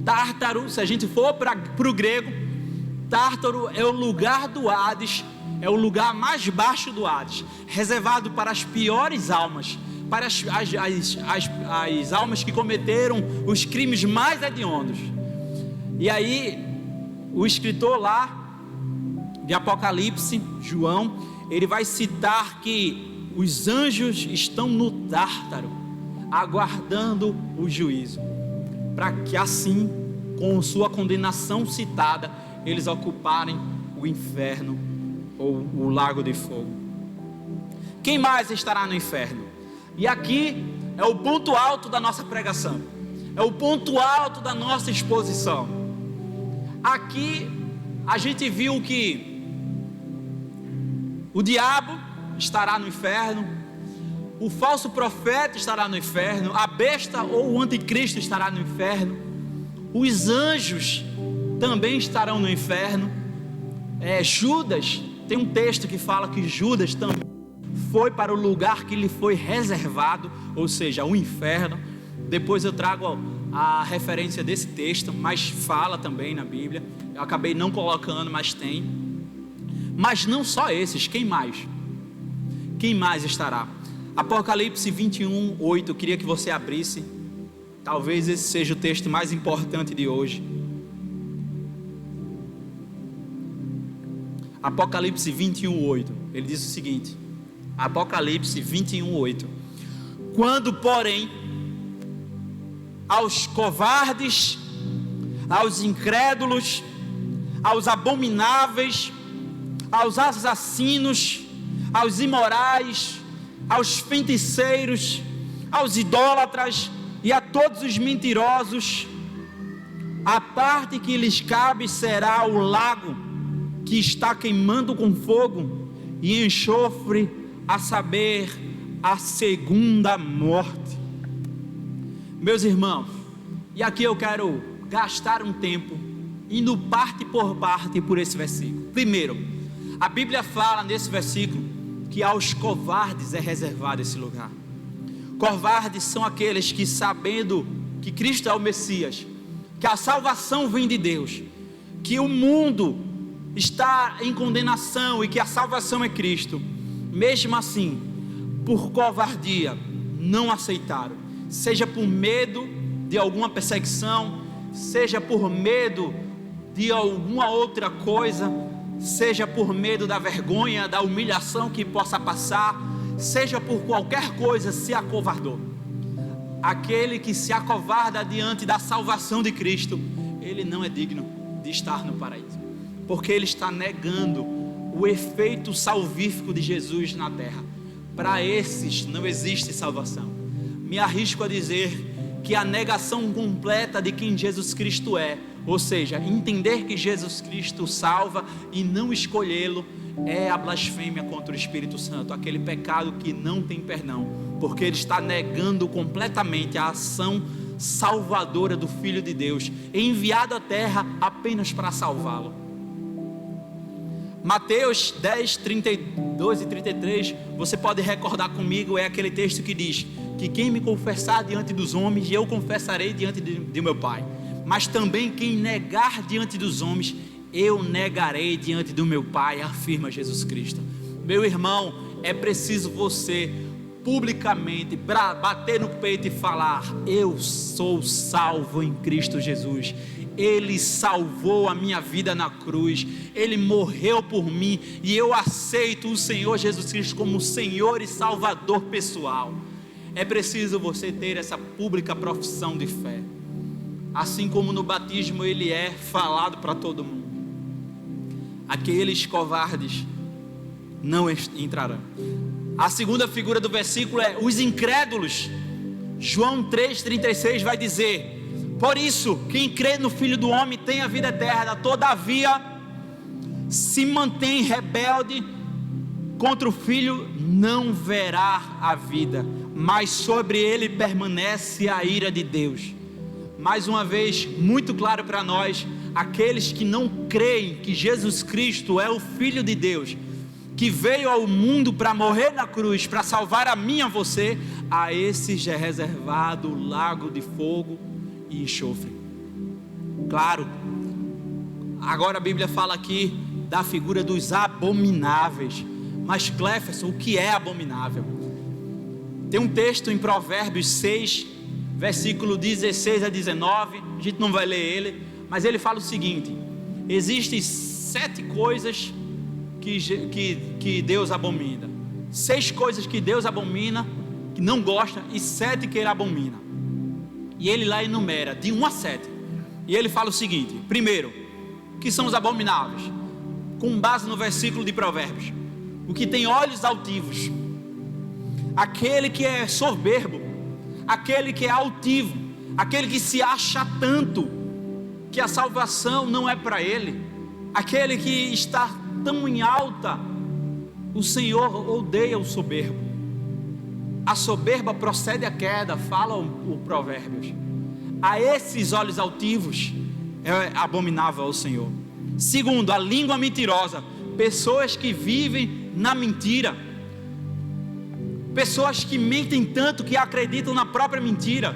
Tártaro, se a gente for para o grego, Tártaro é o lugar do Hades, é o lugar mais baixo do Hades, reservado para as piores almas, para as almas que cometeram os crimes mais hediondos. E aí, o escritor lá de Apocalipse, João, ele vai citar que os anjos estão no Tártaro, aguardando o juízo, para que assim, com sua condenação citada, eles ocuparem o inferno ou o lago de fogo. Quem mais estará no inferno? E aqui é o ponto alto da nossa pregação, é o ponto alto da nossa exposição. Aqui a gente viu que o diabo estará no inferno, o falso profeta estará no inferno, a besta ou o anticristo estará no inferno, os anjos também estarão no inferno. Judas, tem um texto que fala que Judas também foi para o lugar que lhe foi reservado, ou seja, o inferno. Depois eu trago a referência desse texto, mas fala também na Bíblia. Eu acabei não colocando, mas tem. Mas não só esses, quem mais? Quem mais estará? Apocalipse 21, 8, eu queria que você abrisse. Talvez esse seja o texto mais importante de hoje. Apocalipse 21, 8, ele diz o seguinte, Apocalipse 21, 8: Quando, porém, aos covardes, aos incrédulos, aos abomináveis, aos assassinos, aos imorais, aos feiticeiros, aos idólatras e a todos os mentirosos, a parte que lhes cabe será o lago que está queimando com fogo e enxofre, a saber, a segunda morte. Meus irmãos, e aqui eu quero gastar um tempo indo parte por parte por esse versículo. Primeiro, a Bíblia fala nesse versículo que aos covardes é reservado esse lugar. Covardes são aqueles que, sabendo que Cristo é o Messias, que a salvação vem de Deus, que o mundo está em condenação e que a salvação é Cristo, mesmo assim, por covardia, não aceitaram, seja por medo de alguma perseguição, seja por medo de alguma outra coisa, seja por medo da vergonha, da humilhação que possa passar, seja por qualquer coisa, se acovardou. Aquele que se acovarda diante da salvação de Cristo, ele não é digno de estar no paraíso, porque ele está negando o efeito salvífico de Jesus na terra. Para esses não existe salvação. Me arrisco a dizer que a negação completa de quem Jesus Cristo é, ou seja, entender que Jesus Cristo salva e não escolhê-lo, é a blasfêmia contra o Espírito Santo, aquele pecado que não tem perdão, porque ele está negando completamente a ação salvadora do Filho de Deus, enviado à terra apenas para salvá-lo. Mateus 10, 32 e 33, você pode recordar comigo, é aquele texto que diz que quem me confessar diante dos homens, eu confessarei diante de meu Pai, mas também quem negar diante dos homens, eu negarei diante do meu Pai, afirma Jesus Cristo. Meu irmão, é preciso você publicamente bater no peito e falar: eu sou salvo em Cristo Jesus. Ele salvou a minha vida na cruz, Ele morreu por mim, e eu aceito o Senhor Jesus Cristo como Senhor e Salvador pessoal. É preciso você ter essa pública profissão de fé, assim como no batismo ele é falado para todo mundo. Aqueles covardes não entrarão. A segunda figura do versículo é os incrédulos. João 3,36 vai dizer: por isso, quem crê no Filho do Homem tem a vida eterna, todavia, se mantém rebelde contra o Filho, não verá a vida, mas sobre ele permanece a ira de Deus. Mais uma vez, muito claro para nós, aqueles que não creem que Jesus Cristo é o Filho de Deus, que veio ao mundo para morrer na cruz, para salvar a mim e a você, a esses é reservado o lago de fogo e enxofre. Claro, agora a Bíblia fala aqui da figura dos abomináveis. Mas Cléferson, o que é abominável? Tem um texto em Provérbios 6, versículo 16 a 19, a gente não vai ler ele, mas ele fala o seguinte: existem 7 coisas que Deus abomina, 6 coisas que Deus abomina, que não gosta, e 7 que ele abomina. E ele lá enumera de 1 a 7, e ele fala o seguinte: primeiro, que são os abomináveis, com base no versículo de Provérbios: o que tem olhos altivos, aquele que é soberbo, aquele que é altivo, aquele que se acha tanto que a salvação não é para ele, aquele que está tão em alta. O Senhor odeia o soberbo. A soberba procede à queda, fala o Provérbios. A esses olhos altivos é abominável ao Senhor. Segundo, a língua mentirosa, pessoas que vivem na mentira, pessoas que mentem tanto que acreditam na própria mentira.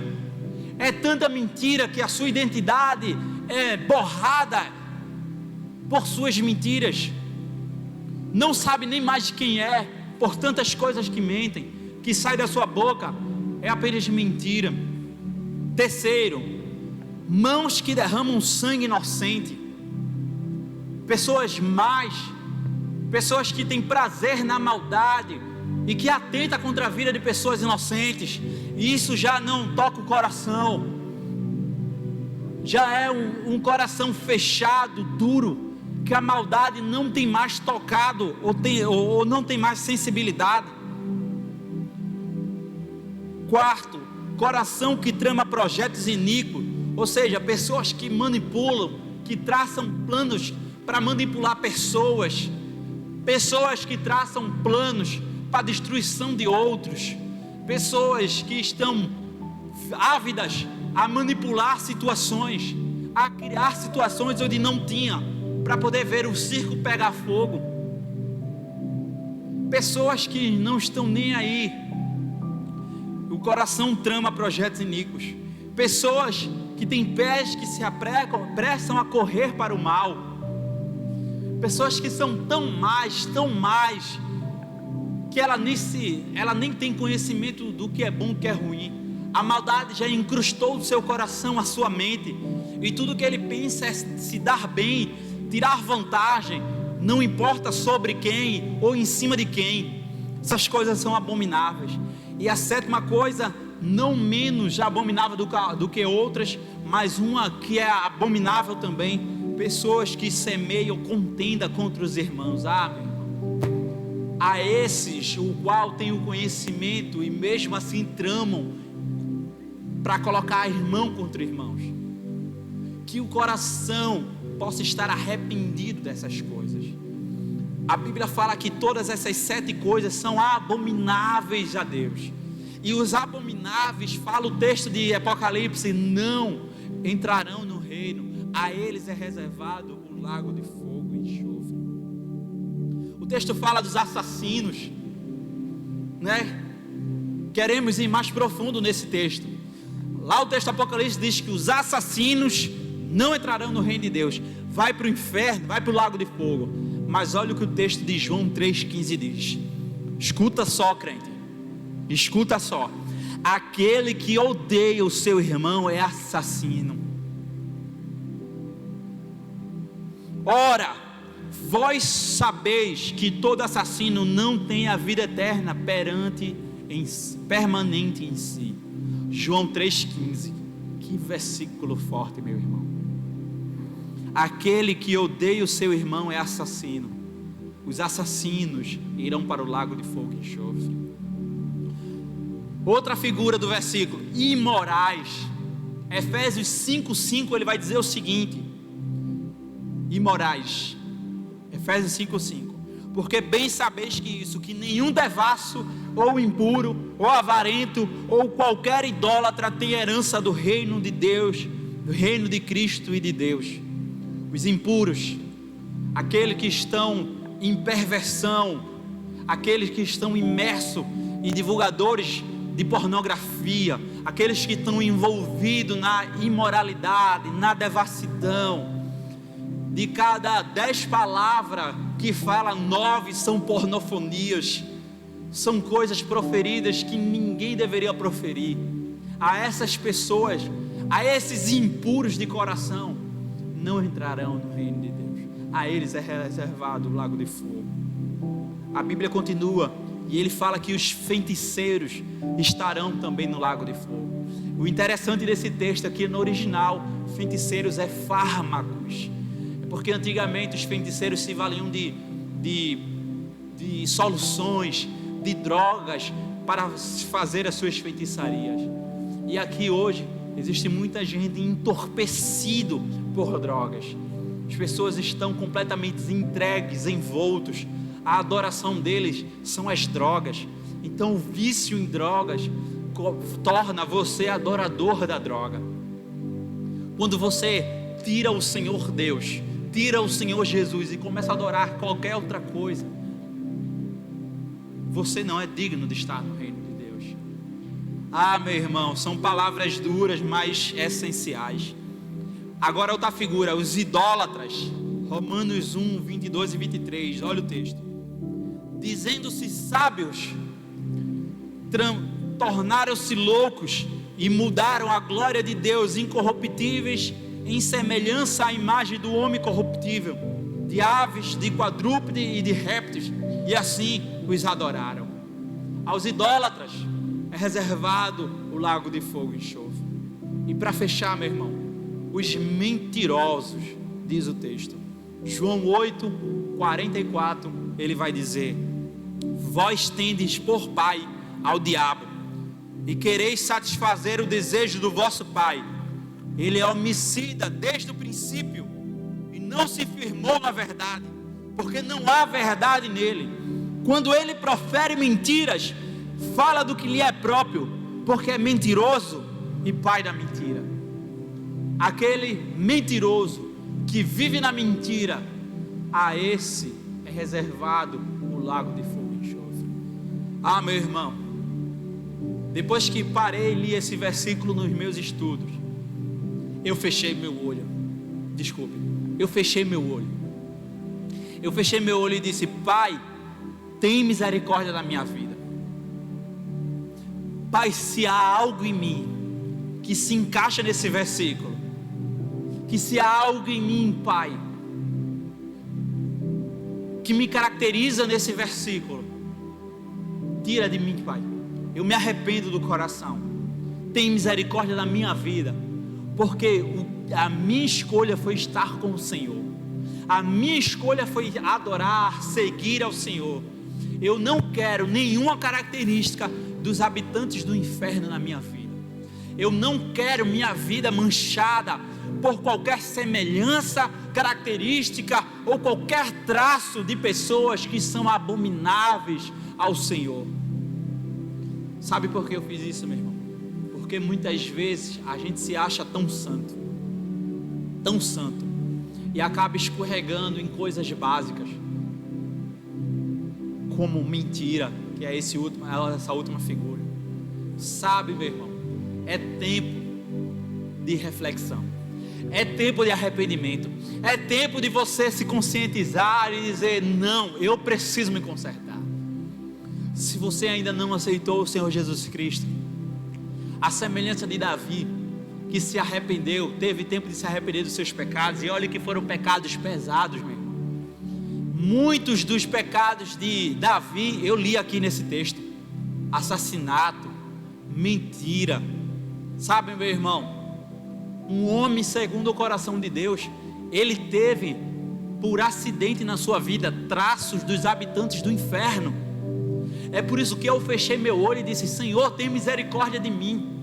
É tanta mentira que a sua identidade é borrada por suas mentiras, não sabe nem mais quem é, por tantas coisas que mentem, que sai da sua boca, é apenas mentira. Terceiro, mãos que derramam sangue inocente, pessoas más, pessoas que têm prazer na maldade e que atentam contra a vida de pessoas inocentes, e isso já não toca o coração, já é um coração fechado, duro, que a maldade não tem mais tocado, ou não tem mais sensibilidade. Quarto, coração que trama projetos iníquos, ou seja, pessoas que manipulam, que traçam planos para manipular pessoas que traçam planos para a destruição de outros, pessoas que estão ávidas a manipular situações, a criar situações onde não tinha, para poder ver o circo pegar fogo, pessoas que não estão nem aí, o coração trama projetos iníquos, pessoas que têm pés que se apressam a correr para o mal, pessoas que são tão mais, que ela nem tem conhecimento do que é bom e do que é ruim. A maldade já incrustou o seu coração, a sua mente, e tudo que ele pensa é se dar bem, tirar vantagem, não importa sobre quem ou em cima de quem. Essas coisas são abomináveis. E a sétima coisa, não menos abominável do que outras, mas uma que é abominável também: pessoas que semeiam contenda contra os irmãos. Meu irmão, a esses o qual tem o conhecimento e mesmo assim tramam para colocar irmão contra irmãos. Que o coração possa estar arrependido dessas coisas. A Bíblia fala que todas essas 7 coisas são abomináveis a Deus. E os abomináveis, fala o texto de Apocalipse, não entrarão no reino. A eles é reservado o lago de fogo e enxofre. O texto fala dos assassinos, né? Queremos ir mais profundo nesse texto. Lá o texto do Apocalipse diz que os assassinos não entrarão no reino de Deus. Vai para o inferno, vai para o lago de fogo. Mas olha o que o texto de João 3,15 diz. Escuta só, crente. Escuta só. Aquele que odeia o seu irmão é assassino. Ora, vós sabeis que todo assassino não tem a vida eterna permanente em si. João 3,15. Que versículo forte, meu irmão. Aquele que odeia o seu irmão é assassino. Os assassinos irão para o lago de fogo e enxofre. Outra figura do versículo: imorais. Efésios 5,5 ele vai dizer o seguinte: imorais. Efésios 5,5. Porque bem sabeis que nenhum devasso, ou impuro, ou avarento, ou qualquer idólatra tem herança do reino de Deus, do reino de Cristo e de Deus. Os impuros, aqueles que estão em perversão, aqueles que estão imersos em divulgadores de pornografia, aqueles que estão envolvidos na imoralidade, na devassidão. De cada 10 palavras que fala, 9 são pornofonias, são coisas proferidas que ninguém deveria proferir. A essas pessoas, a esses impuros de coração, não entrarão no reino de Deus. A eles é reservado o lago de fogo. A Bíblia continua e ele fala que os feiticeiros estarão também no lago de fogo. O interessante desse texto aqui no original, feiticeiros é fármacos, porque antigamente os feiticeiros se valiam de soluções, de drogas para fazer as suas feitiçarias. E aqui hoje existe muita gente entorpecido por drogas. As pessoas estão completamente entregues, envoltos. A adoração deles são as drogas. Então o vício em drogas torna você adorador da droga. Quando você tira o Senhor Deus, tira o Senhor Jesus e começa a adorar qualquer outra coisa, você não é digno de estar no reino de Deus. Meu irmão, são palavras duras, mas essenciais. Agora outra figura, os idólatras. Romanos 1, 22 e 23, olha o texto. Dizendo-se sábios, tornaram-se loucos e mudaram a glória de Deus, incorruptíveis, em semelhança à imagem do homem corruptível, de aves, de quadrúpede e de répteis, e assim os adoraram. Aos idólatras é reservado o lago de fogo e enxofre. E para fechar, meu irmão, os mentirosos, diz o texto, João 8, 44, ele vai dizer: vós tendes por pai ao diabo, e quereis satisfazer o desejo do vosso pai. Ele é homicida desde o princípio, e não se firmou na verdade, porque não há verdade nele. Quando ele profere mentiras, fala do que lhe é próprio, porque é mentiroso e pai da mentira. Aquele mentiroso que vive na mentira, a esse é reservado o lago de fogo e enxofre. Ah, meu irmão, depois que parei e li esse versículo nos meus estudos, eu fechei meu olho. Eu fechei meu olho. Eu fechei meu olho e disse: Pai, tem misericórdia da minha vida. Pai, se há algo em mim que se encaixa nesse versículo, que se há algo em mim, Pai, que me caracteriza nesse versículo, tira de mim, Pai. Eu me arrependo do coração. Tem misericórdia da minha vida, porque a minha escolha foi estar com o Senhor. A minha escolha foi adorar, seguir ao Senhor. Eu não quero nenhuma característica dos habitantes do inferno na minha vida. Eu não quero minha vida manchada por qualquer semelhança, característica ou qualquer traço de pessoas que são abomináveis ao Senhor. Sabe por que eu fiz isso, meu irmão? Porque muitas vezes a gente se acha tão santo, e acaba escorregando em coisas básicas, como mentira, que é essa última figura. Sabe, meu irmão, é tempo de reflexão, é tempo de arrependimento, é tempo de você se conscientizar e dizer: não, eu preciso me consertar. Se você ainda não aceitou o Senhor Jesus Cristo, a semelhança de Davi, que se arrependeu, teve tempo de se arrepender dos seus pecados, e olha que foram pecados pesados, meu irmão. Muitos dos pecados de Davi, eu li aqui nesse texto: assassinato, mentira. Sabe, meu irmão, um homem segundo o coração de Deus, ele teve por acidente na sua vida traços dos habitantes do inferno. É por isso que eu fechei meu olho e disse: Senhor, tem misericórdia de mim,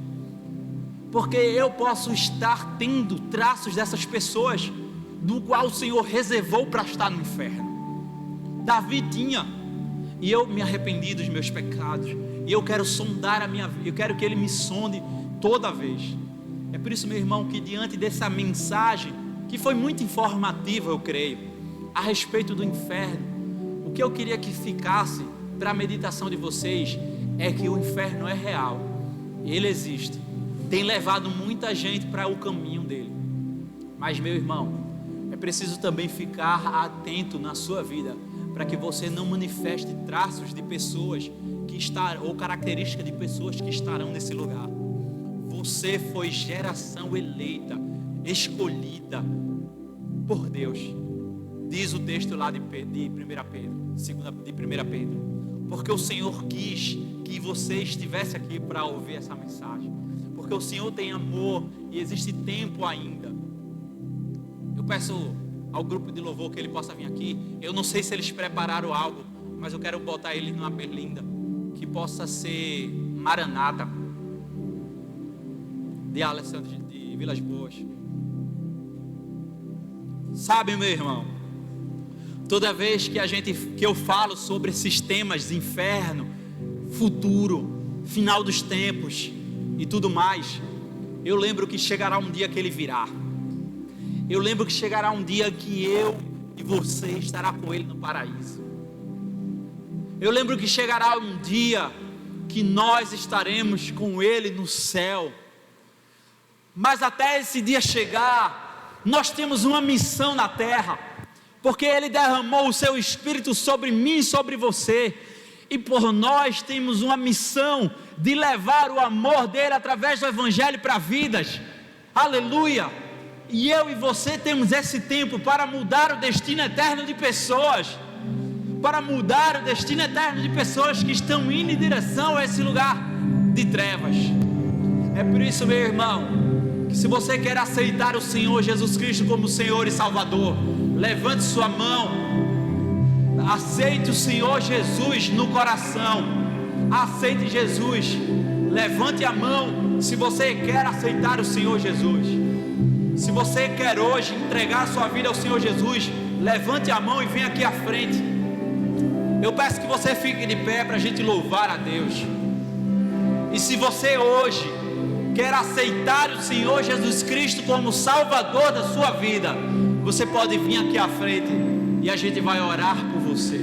porque eu posso estar tendo traços dessas pessoas, do qual o Senhor reservou para estar no inferno. Davi tinha, e eu me arrependi dos meus pecados, e eu quero sondar a minha vida, eu quero que Ele me sonde toda vez. É por isso, meu irmão, que diante dessa mensagem, que foi muito informativa, eu creio, a respeito do inferno, o que eu queria que ficasse para a meditação de vocês é que o inferno é real, ele existe, tem levado muita gente para o caminho dele. Mas, meu irmão, é preciso também ficar atento na sua vida, para que você não manifeste traços de pessoas que estarão, ou características de pessoas que estarão nesse lugar. Você foi geração eleita, escolhida por Deus, diz o texto lá de 1 Pedro, porque o Senhor quis que você estivesse aqui para ouvir essa mensagem, porque o Senhor tem amor e existe tempo ainda. Eu peço ao grupo de louvor que ele possa vir aqui. Eu não sei se eles prepararam algo, mas eu quero botar ele numa berlinda, que possa ser Maranata, de Alessandro de Vilas Boas. Sabe, meu irmão, toda vez que eu falo sobre esses temas de inferno, futuro, final dos tempos e tudo mais, eu lembro que chegará um dia que ele virá. Eu lembro que chegará um dia que eu e você estará com ele no paraíso. Eu lembro que chegará um dia que nós estaremos com ele no céu. Mas até esse dia chegar, nós temos uma missão na terra, porque ele derramou o seu Espírito sobre mim e sobre você, e por nós temos uma missão de levar o amor dele através do Evangelho para vidas. Aleluia! E eu e você temos esse tempo para mudar o destino eterno de pessoas, para mudar o destino eterno de pessoas que estão indo em direção a esse lugar de trevas. É por isso, meu irmão, que se você quer aceitar o Senhor Jesus Cristo como Senhor e Salvador, levante sua mão, aceite o Senhor Jesus no coração, aceite Jesus, levante a mão se você quer aceitar o Senhor Jesus. Se você quer hoje entregar a sua vida ao Senhor Jesus, levante a mão e venha aqui à frente. Eu peço que você fique de pé para a gente louvar a Deus. E se você hoje quer aceitar o Senhor Jesus Cristo como Salvador da sua vida, você pode vir aqui à frente e a gente vai orar por você.